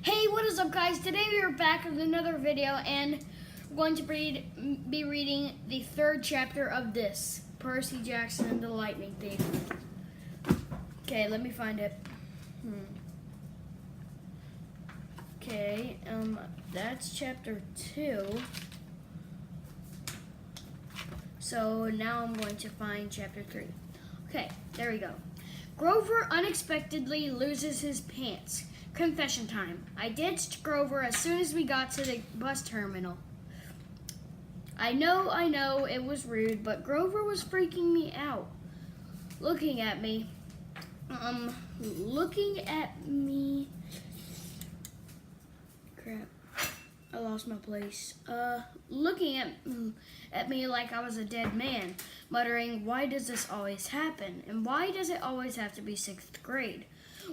Hey, what is up, guys? Today we are back with another video, and we're going to be reading the third chapter of this, Percy Jackson and the Lightning Thief. Okay, let me find it. Okay, that's chapter 2. So now I'm going to find chapter 3. Okay, there we go. Grover unexpectedly loses his pants. Confession time. I ditched Grover as soon as we got to the bus terminal. I know, it was rude, but Grover was freaking me out. Looking at me. Crap. I lost my place. Looking at me like I was a dead man, muttering, "Why does this always happen? And why does it always have to be 6th grade?"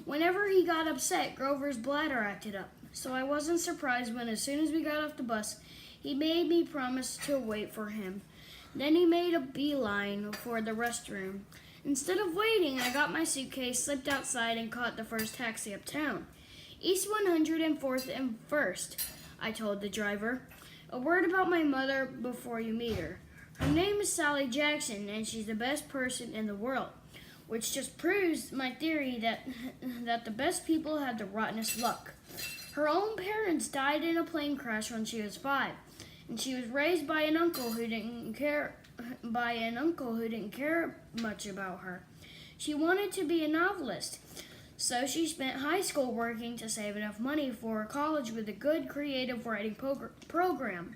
Whenever he got upset, Grover's bladder acted up. So I wasn't surprised when, as soon as we got off the bus, he made me promise to wait for him. Then he made a beeline for the restroom. Instead of waiting, I got my suitcase, slipped outside, and caught the first taxi uptown. East 104th and 1st, I told the driver. A word about my mother before you meet her. Her name is Sally Jackson, and she's the best person in the world. Which just proves my theory that the best people have the rottenest luck. Her own parents died in a plane crash when she was 5, and she was raised by an uncle who didn't care much about her. She wanted to be a novelist, so she spent high school working to save enough money for a college with a good creative writing program.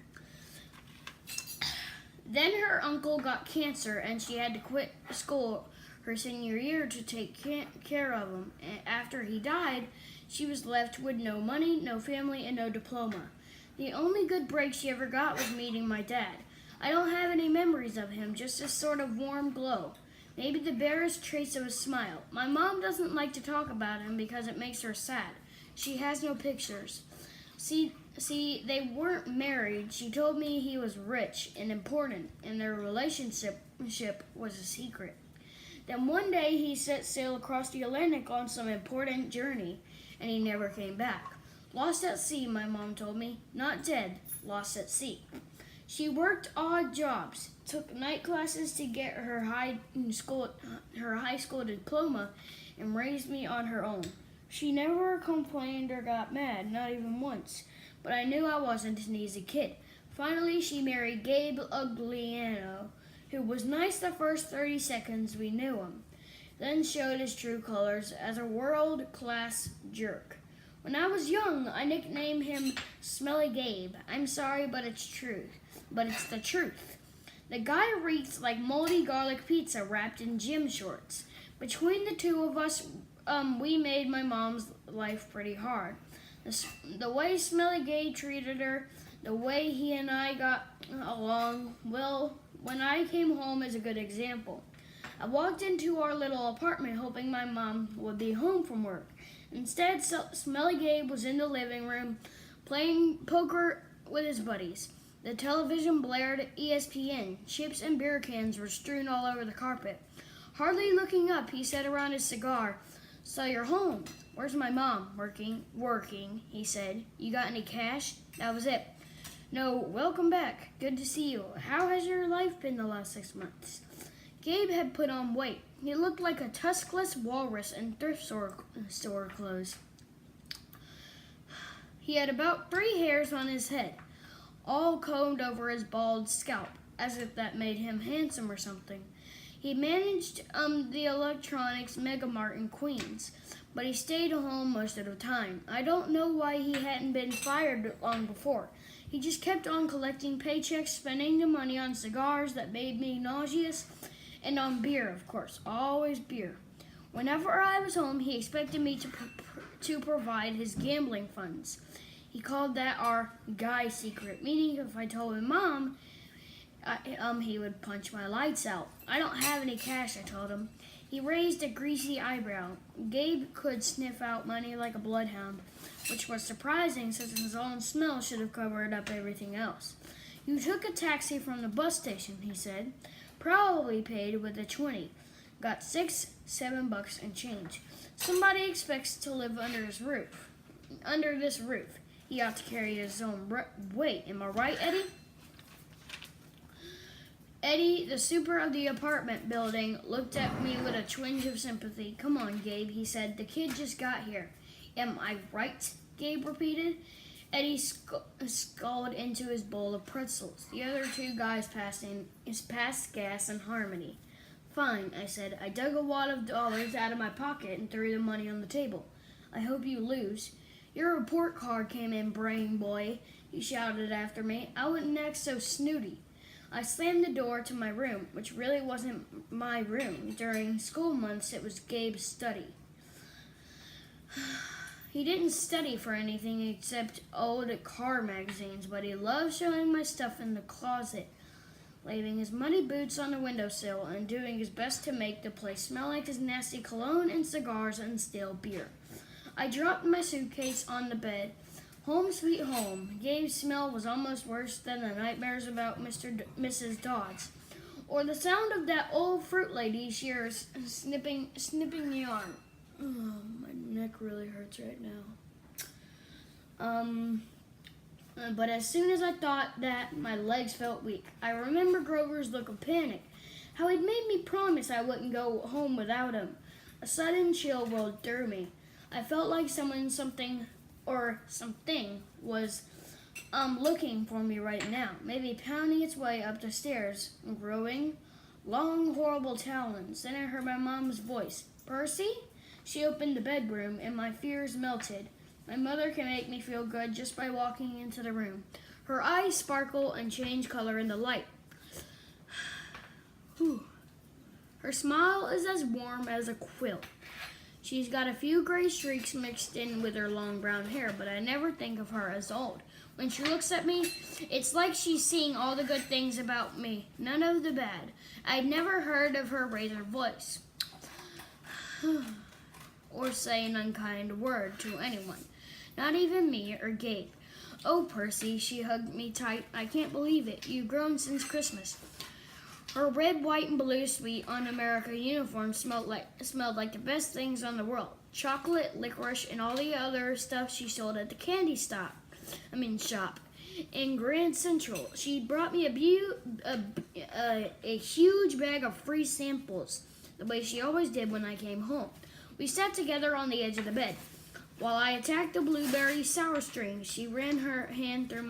Then her uncle got cancer, and she had to quit school her senior year to take care of him. After he died, she was left with no money, no family, and no diploma. The only good break she ever got was meeting my dad. I don't have any memories of him, just a sort of warm glow. Maybe the barest trace of a smile. My mom doesn't like to talk about him because it makes her sad. She has no pictures. See, they weren't married. She told me he was rich and important, and their relationship was a secret. Then one day he set sail across the Atlantic on some important journey, and he never came back. Lost at sea, my mom told me. Not dead, lost at sea. She worked odd jobs, took night classes to get her high school diploma, and raised me on her own. She never complained or got mad, not even once. But I knew I wasn't an easy kid. Finally, she married Gabe Ugliano, who was nice the first 30 seconds we knew him, then showed his true colors as a world-class jerk. When I was young, I nicknamed him Smelly Gabe. I'm sorry, but it's the truth. The guy reeks like moldy garlic pizza wrapped in gym shorts. Between the two of us, we made my mom's life pretty hard. The way Smelly Gabe treated her, the way he and I got along, well, when I came home is a good example. I walked into our little apartment hoping my mom would be home from work. Instead, Smelly Gabe was in the living room playing poker with his buddies. The television blared ESPN. Chips and beer cans were strewn all over the carpet. Hardly looking up, he said around his cigar, "So you're home. Where's my mom?" Working, he said. "You got any cash?" That was it. "No, welcome back. Good to see you. How has your life been the last 6 months?" Gabe had put on weight. He looked like a tuskless walrus in thrift store clothes. He had about 3 hairs on his head, all combed over his bald scalp, as if that made him handsome or something. He managed the electronics megamart in Queens, but he stayed home most of the time. I don't know why he hadn't been fired long before. He just kept on collecting paychecks, spending the money on cigars that made me nauseous, and on beer, of course, always beer. Whenever I was home, he expected me to provide his gambling funds. He called that our guy secret, meaning if I told my mom, he would punch my lights out. "I don't have any cash," I told him. He raised a greasy eyebrow. Gabe could sniff out money like a bloodhound, which was surprising since his own smell should have covered up everything else. "You took a taxi from the bus station," he said. "Probably paid with a 20. Got $6, $7 and change. Somebody expects to live under his roof." under this roof. He ought to carry his own weight. Am I right, Eddie? Eddie, the super of the apartment building, looked at me with a twinge of sympathy. Come on, Gabe, he said. The kid just got here. Am I right? Gabe repeated. Eddie sculled into his bowl of pretzels. The other two guys passed gas and Harmony. Fine, I said. I dug a wad of dollars out of my pocket and threw the money on the table. I hope you lose. Your report card came in, brain boy, he shouted after me. I wouldn't act so snooty. I slammed the door to my room, which really wasn't my room. During school months, it was Gabe's study. He didn't study for anything except old car magazines, but he loved showing my stuff in the closet, leaving his muddy boots on the windowsill and doing his best to make the place smell like his nasty cologne and cigars and stale beer. I dropped my suitcase on the bed. Home sweet home. Gabe's smell was almost worse than the nightmares about Mrs. Dodds, or the sound of that old fruit lady's shears snipping yarn. Oh, my neck really hurts right now. But as soon as I thought that, my legs felt weak. I remember Grover's look of panic, how he'd made me promise I wouldn't go home without him. A sudden chill rolled through me. I felt like something was looking for me right now, maybe pounding its way up the stairs, growing long, horrible talons. Then I heard my mom's voice. Percy? She opened the bedroom, and my fears melted. My mother can make me feel good just by walking into the room. Her eyes sparkle and change color in the light. Her smile is as warm as a quilt. She's got a few gray streaks mixed in with her long brown hair, but I never think of her as old. When she looks at me, it's like she's seeing all the good things about me, none of the bad. I'd never heard of her raise her voice or say an unkind word to anyone, not even me or Gabe. Oh, Percy, she hugged me tight. I can't believe it. You've grown since Christmas. Her red, white, and blue sweet Un-America uniform smelled like the best things on the world. Chocolate, licorice, and all the other stuff she sold at the candy shop in Grand Central. She brought me a huge bag of free samples, the way she always did when I came home. We sat together on the edge of the bed. While I attacked the blueberry sour string, she ran her hand through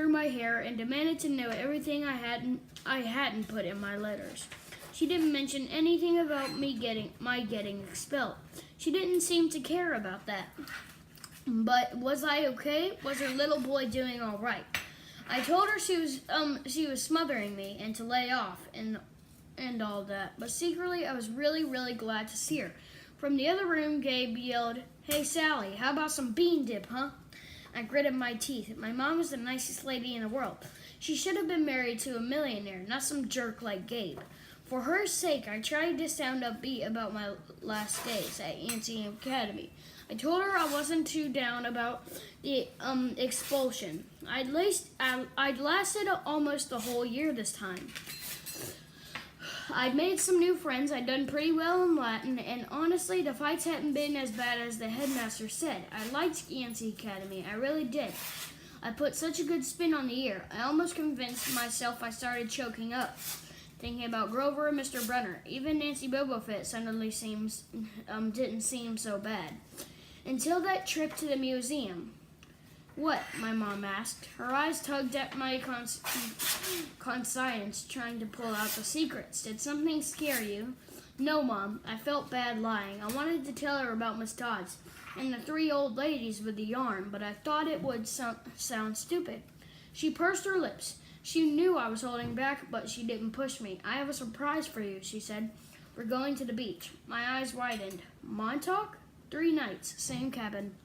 my hair and demanded to know everything I hadn't put in my letters. She didn't mention anything about my getting expelled. She didn't seem to care about that. But was I okay? Was her little boy doing all right? I told her she was smothering me and to lay off and all that. But secretly, I was really, really glad to see her. From the other room, Gabe yelled, "Hey, Sally, how about some bean dip, huh?" I gritted my teeth. My mom is the nicest lady in the world. She should have been married to a millionaire, not some jerk like Gabe. For her sake, I tried to sound upbeat about my last days at Yancey Academy. I told her I wasn't too down about the expulsion. I'd lasted almost the whole year this time. I'd made some new friends, I'd done pretty well in Latin, and honestly, the fights hadn't been as bad as the headmaster said. I liked Yancey Academy, I really did. I put such a good spin on the year. I almost convinced myself I started choking up, thinking about Grover and Mr. Brenner. Even Nancy Bobofit suddenly didn't seem so bad. Until that trip to the museum. What? My mom asked. Her eyes tugged at my conscience, trying to pull out the secrets. Did something scare you? No, Mom. I felt bad lying. I wanted to tell her about Miss Dodds and the three old ladies with the yarn, but I thought it would sound stupid. She pursed her lips. She knew I was holding back, but she didn't push me. I have a surprise for you, she said. We're going to the beach. My eyes widened. Montauk? 3 nights, same cabin.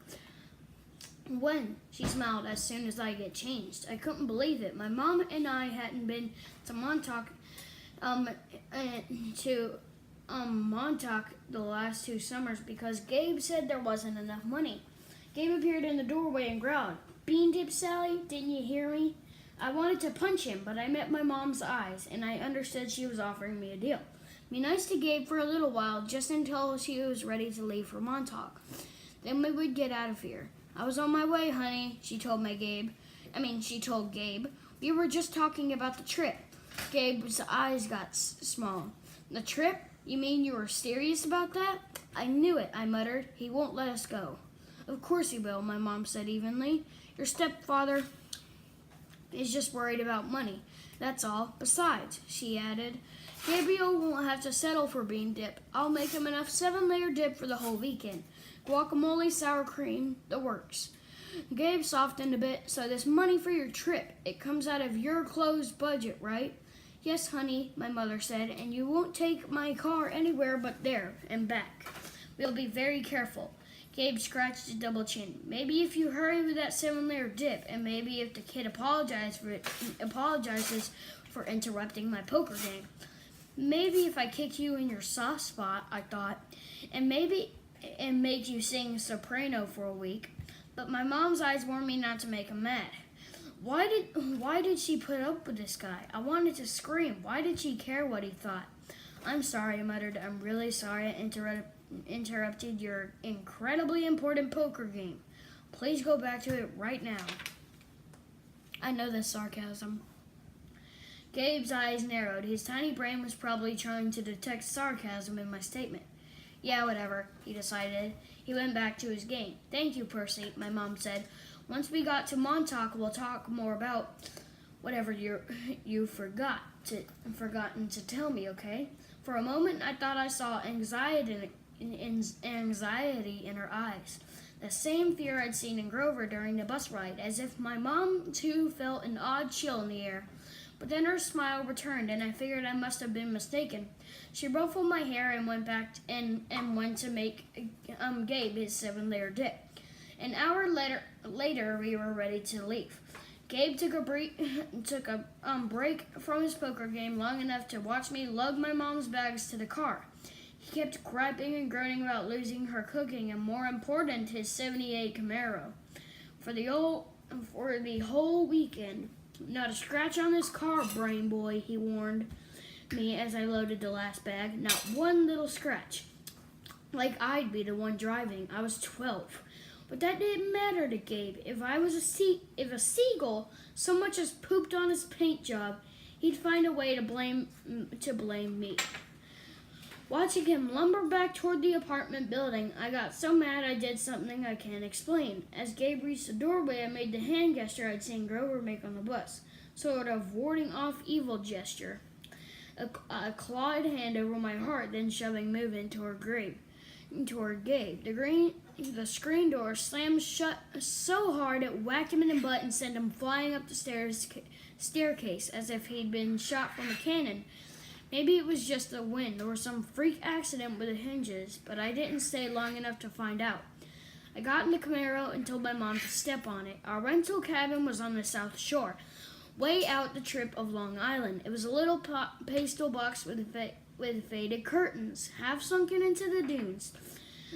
When? She smiled as soon as I get changed. I couldn't believe it. My mom and I hadn't been to Montauk the last 2 summers because Gabe said there wasn't enough money. Gabe appeared in the doorway and growled, "Bean dip, Sally? Didn't you hear me?" I wanted to punch him, but I met my mom's eyes, and I understood she was offering me a deal. Be nice to Gabe for a little while, just until she was ready to leave for Montauk. Then we would get out of here. I was on my way, honey, she told Gabe. We were just talking about the trip. Gabe's eyes got small. The trip? You mean you were serious about that? I knew it, I muttered. He won't let us go. Of course he will, my mom said evenly. Your stepfather is just worried about money. That's all. Besides, she added, Gabriel won't have to settle for bean dip. I'll make him enough 7-layer dip for the whole weekend. Guacamole, sour cream, the works. Gabe softened a bit. So this money for your trip, it comes out of your closed budget, right? Yes, honey, my mother said, and you won't take my car anywhere but there and back. We'll be very careful. Gabe scratched his double chin. Maybe if you hurry with that 7-layer dip, and maybe if the kid apologizes for interrupting my poker game. Maybe if I kick you in your soft spot, I thought, and make you sing soprano for a week. But my mom's eyes warned me not to make him mad. Why did she put up with this guy? I wanted to scream. Why did she care what he thought? I'm sorry, I muttered. I'm really sorry I interrupted your incredibly important poker game. Please go back to it right now. I know that's sarcasm. Gabe's eyes narrowed. His tiny brain was probably trying to detect sarcasm in my statement. Yeah, whatever, he decided. He went back to his game. Thank you, Percy, my mom said. Once we got to Montauk, we'll talk more about whatever you've forgotten to tell me, okay? For a moment, I thought I saw anxiety in her eyes. The same fear I'd seen in Grover during the bus ride, as if my mom, too, felt an odd chill in the air. But then her smile returned, and I figured I must have been mistaken. She ruffled my hair and went back and went to make Gabe his 7-layer dip. An hour later, we were ready to leave. Gabe took a break from his poker game long enough to watch me lug my mom's bags to the car. He kept griping and groaning about losing her cooking and, more important, his '78 Camaro. For the whole weekend. Not a scratch on this car, brain boy, he warned me as I loaded the last bag. Not one little scratch. Like I'd be the one driving. I was 12. But that didn't matter to Gabe. If a seagull so much as pooped on his paint job, he'd find a way to blame me. Watching him lumber back toward the apartment building, I got so mad I did something I can't explain. As Gabe reached the doorway, I made the hand gesture I'd seen Grover make on the bus, sort of warding off evil gesture. A clawed hand over my heart, then shoving movement toward Gabe. The screen door slammed shut so hard it whacked him in the butt and sent him flying up the staircase as if he'd been shot from a cannon. Maybe it was just the wind or some freak accident with the hinges, but I didn't stay long enough to find out. I got in the Camaro and told my mom to step on it. Our rental cabin was on the South Shore, way out the tip of Long Island. It was a little pastel box with faded curtains, half sunken into the dunes.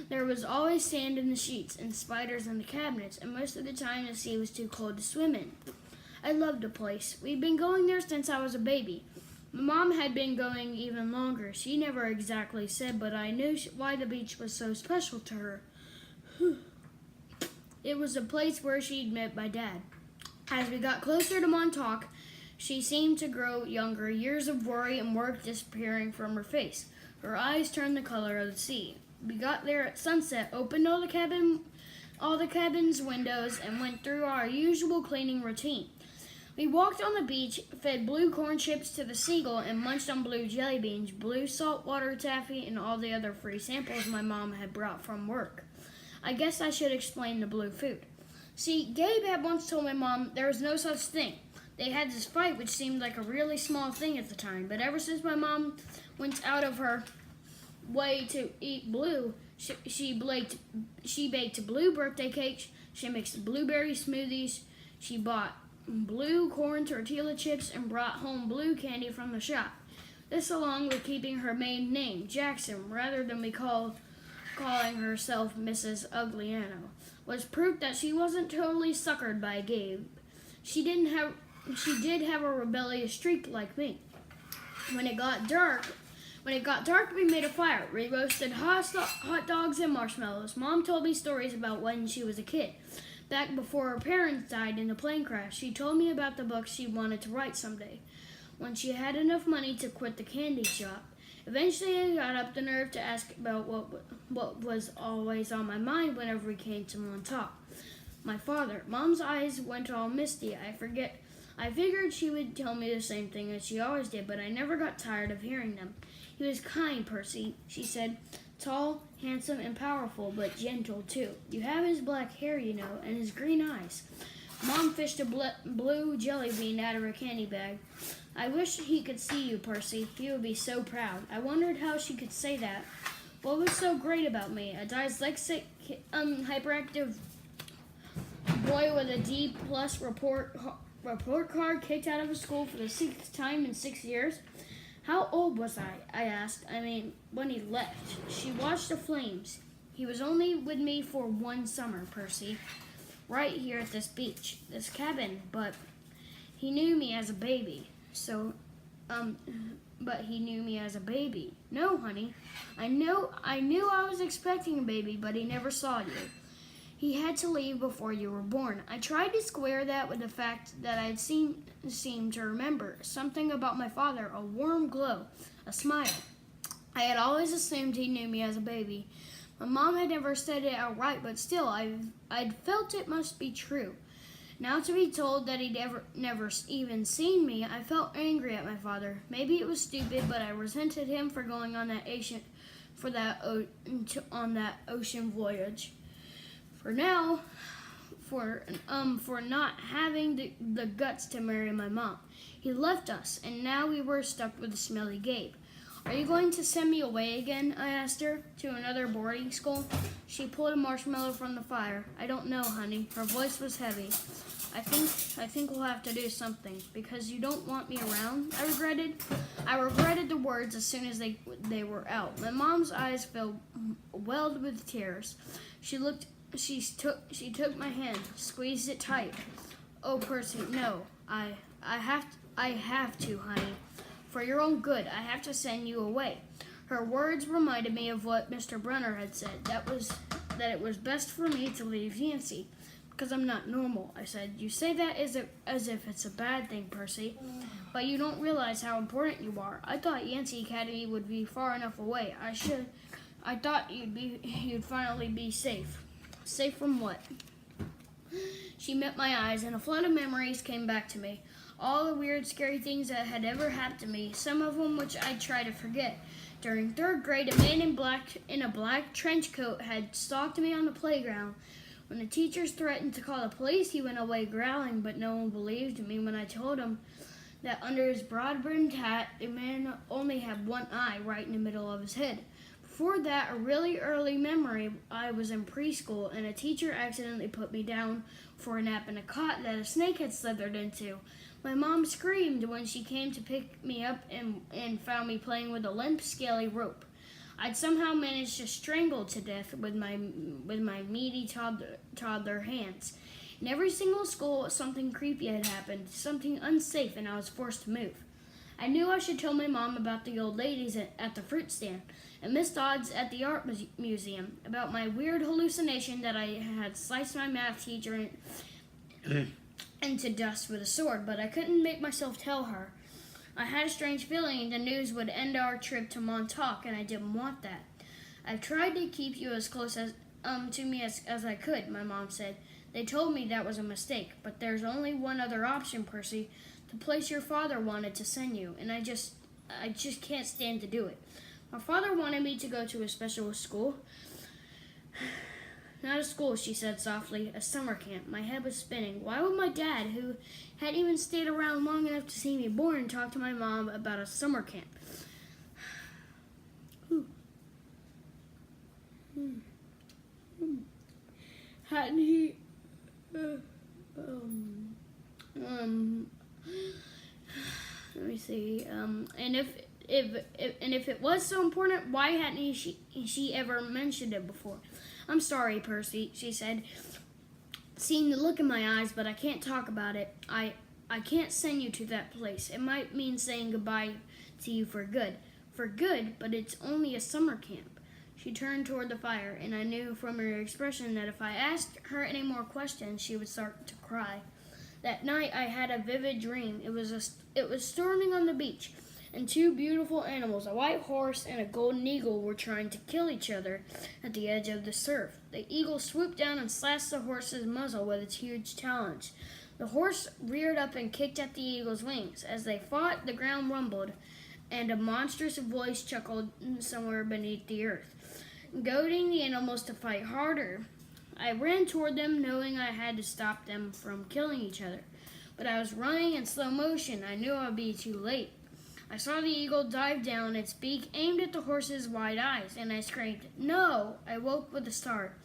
There was always sand in the sheets and spiders in the cabinets, and most of the time the sea was too cold to swim in. I loved the place. We'd been going there since I was a baby. My mom had been going even longer. She never exactly said, but I knew why the beach was so special to her. It was a place where she'd met my dad. As we got closer to Montauk, she seemed to grow younger, years of worry and work disappearing from her face. Her eyes turned the color of the sea. We got there at sunset, opened all the cabin's windows, and went through our usual cleaning routine. We walked on the beach, fed blue corn chips to the seagull, and munched on blue jelly beans, blue saltwater taffy, and all the other free samples my mom had brought from work. I guess I should explain the blue food. See, Gabe had once told my mom there was no such thing. They had this fight which seemed like a really small thing at the time, but ever since my mom went out of her way to eat blue, she baked blue birthday cakes, she mixed blueberry smoothies, she bought blue corn tortilla chips and brought home blue candy from the shop. This, along with keeping her maiden name, Jackson, rather than calling herself Mrs. Ugliano, was proof that she wasn't totally suckered by Gabe. She did have a rebellious streak like me. When it got dark, When it got dark, we made a fire. We roasted hot dogs and marshmallows. Mom told me stories about when she was a kid. Back before her parents died in a plane crash, she told me about the book she wanted to write someday. When she had enough money to quit the candy shop. Eventually, I got up the nerve to ask about what was always on my mind whenever we came to Montauk. My father. Mom's eyes went all misty. I figured she would tell me the same thing as she always did, but I never got tired of hearing them. He was kind, Percy, she said. Tall, handsome, and powerful, but gentle, too. You have his black hair, you know, and his green eyes. Mom fished a blue jelly bean out of her candy bag. I wish he could see you, Percy. He would be so proud. I wondered how she could say that. What was so great about me? A dyslexic, hyperactive boy with a D+ report card kicked out of a school for the 6th time in 6 years? How old was I asked. When he left. She watched the flames. He was only with me for 1 summer, Percy. Right here at this beach, this cabin, but he knew me as a baby. But he knew me as a baby. No, honey. I knew I was expecting a baby, but he never saw you. He had to leave before you were born. I tried to square that with the fact that I'd seemed to remember something about my father, a warm glow, a smile. I had always assumed he knew me as a baby. My mom had never said it outright, but still, I'd felt it must be true. Now to be told that he'd never even seen me, I felt angry at my father. Maybe it was stupid, but I resented him for going on that ocean voyage. For not having the guts to marry my mom. He left us, and now we were stuck with a smelly Gabe. Are you going to send me away again? I asked her. To another boarding school? She pulled a marshmallow from the fire. I don't know, honey. Her voice was heavy. I think we'll have to do something. Because you don't want me around, I regretted the words as soon as they were out. My mom's eyes welled with tears. She took my hand, squeezed it tight. Oh, Percy, no. I have to, honey. For your own good, I have to send you away. Her words reminded me of what Mr. Brunner had said. That it was best for me to leave Yancey. Because I'm not normal, I said. You say that as if it's a bad thing, Percy. But you don't realize how important you are. I thought Yancey Academy would be far enough away. I thought you'd finally be safe. Safe from what? She met my eyes, and a flood of memories came back to me. All the weird, scary things that had ever happened to me, some of them which I try to forget. During 3rd grade, a man in a black trench coat had stalked me on the playground. When the teachers threatened to call the police, he went away growling, but no one believed me when I told him that under his broad-brimmed hat, the man only had one eye right in the middle of his head. Before that, a really early memory, I was in preschool, and a teacher accidentally put me down for a nap in a cot that a snake had slithered into. My mom screamed when she came to pick me up and found me playing with a limp, scaly rope. I'd somehow managed to strangle to death with my meaty toddler hands. In every single school, something creepy had happened, something unsafe, and I was forced to move. I knew I should tell my mom about the old ladies at the fruit stand, and Miss Dodds at the art museum, about my weird hallucination that I had sliced my math teacher into dust with a sword, but I couldn't make myself tell her. I had a strange feeling the news would end our trip to Montauk, and I didn't want that. I've tried to keep you as close to me as I could, my mom said. They told me that was a mistake, but there's only one other option, Percy, the place your father wanted to send you, and I just can't stand to do it. My father wanted me to go to a special school. Not a school, she said softly, a summer camp. My head was spinning. Why would my dad, who hadn't even stayed around long enough to see me born, talk to my mom about a summer camp? Hadn't he... let me see. And if it was so important, why hadn't she ever mentioned it before? I'm sorry, Percy, she said, seeing the look in my eyes, but I can't talk about it. I can't send you to that place. It might mean saying goodbye to you for good. for good, but it's only a summer camp." She turned toward the fire, and I knew from her expression that if I asked her any more questions, she would start to cry. That night, I had a vivid dream. It was storming on the beach, and two beautiful animals, a white horse and a golden eagle, were trying to kill each other at the edge of the surf. The eagle swooped down and slashed the horse's muzzle with its huge talons. The horse reared up and kicked at the eagle's wings. As they fought, the ground rumbled, and a monstrous voice chuckled somewhere beneath the earth, goading the animals to fight harder. I ran toward them, knowing I had to stop them from killing each other. But I was running in slow motion. I knew I would be too late. I saw the eagle dive down, its beak aimed at the horse's wide eyes, and I screamed, "No!" I woke with a start.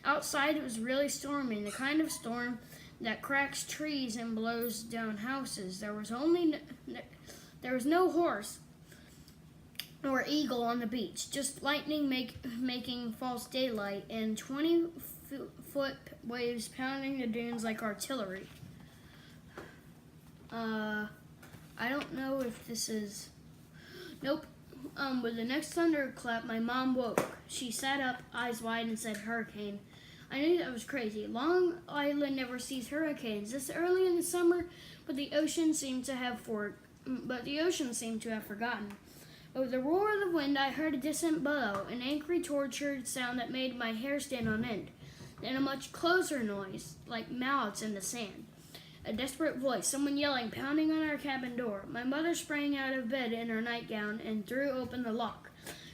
Outside it was really storming, the kind of storm that cracks trees and blows down houses. There was no horse or eagle on the beach, just lightning making false daylight, and 20-foot waves pounding the dunes like artillery. I don't know if this is... Nope. With the next thunderclap, my mom woke. She sat up, eyes wide, and said, "Hurricane." I knew that was crazy. Long Island never sees hurricanes this early in the summer, but the ocean seemed to have forgotten. Over the roar of the wind, I heard a distant bellow, an angry, tortured sound that made my hair stand on end. Then a much closer noise, like mouths in the sand. A desperate voice, someone yelling, pounding on our cabin door. My mother sprang out of bed in her nightgown and threw open the lock.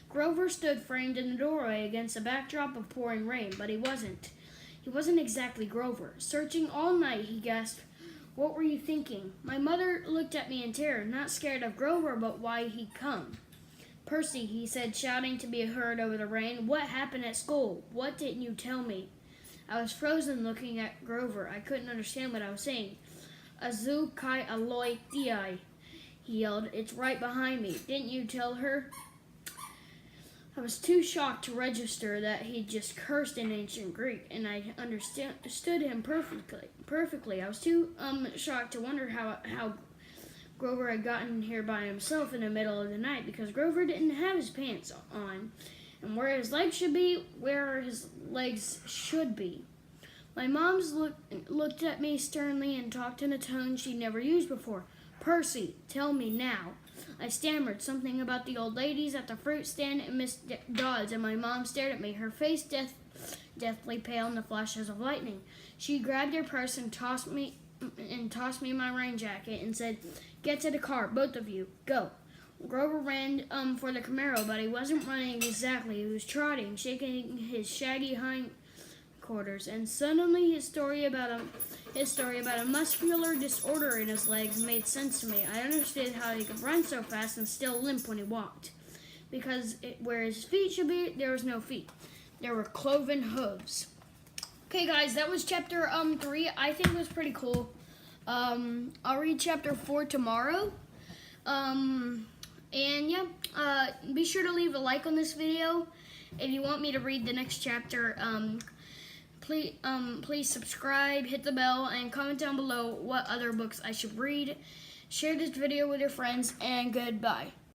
Grover stood framed in the doorway against a backdrop of pouring rain, but he wasn't. He wasn't exactly Grover. Searching all night, he gasped, "What were you thinking?" My mother looked at me in terror, not scared of Grover, but why he'd come. "Percy," he said, shouting to be heard over the rain, "what happened at school? What didn't you tell me?" I was frozen looking at Grover. I couldn't understand what I was saying. "Azu kai aloi tiai," he yelled. "It's right behind me. Didn't you tell her?" I was too shocked to register that he'd just cursed in ancient Greek, and I understood him perfectly. I was too shocked to wonder how Grover had gotten here by himself in the middle of the night, because Grover didn't have his pants on, and where his legs should be, My mom's looked at me sternly and talked in a tone she'd never used before. "Percy, tell me now." I stammered something about the old ladies at the fruit stand and Miss Dodds, and my mom stared at me, her face deathly pale in the flashes of lightning. She grabbed her purse and tossed me my rain jacket and said, "Get to the car, both of you. Go." Grover ran for the Camaro, but he wasn't running exactly. He was trotting, shaking his shaggy hindquarters, and suddenly his story about a muscular disorder in his legs made sense to me. I understood how he could run so fast and still limp when he walked, because where his feet should be, there was no feet. There were cloven hooves. Okay, guys, that was chapter 3. I think it was pretty cool. I'll read chapter 4 tomorrow. And yeah, be sure to leave a like on this video if you want me to read the next chapter. Please subscribe, hit the bell, and comment down below what other books I should read. Share this video with your friends, and goodbye.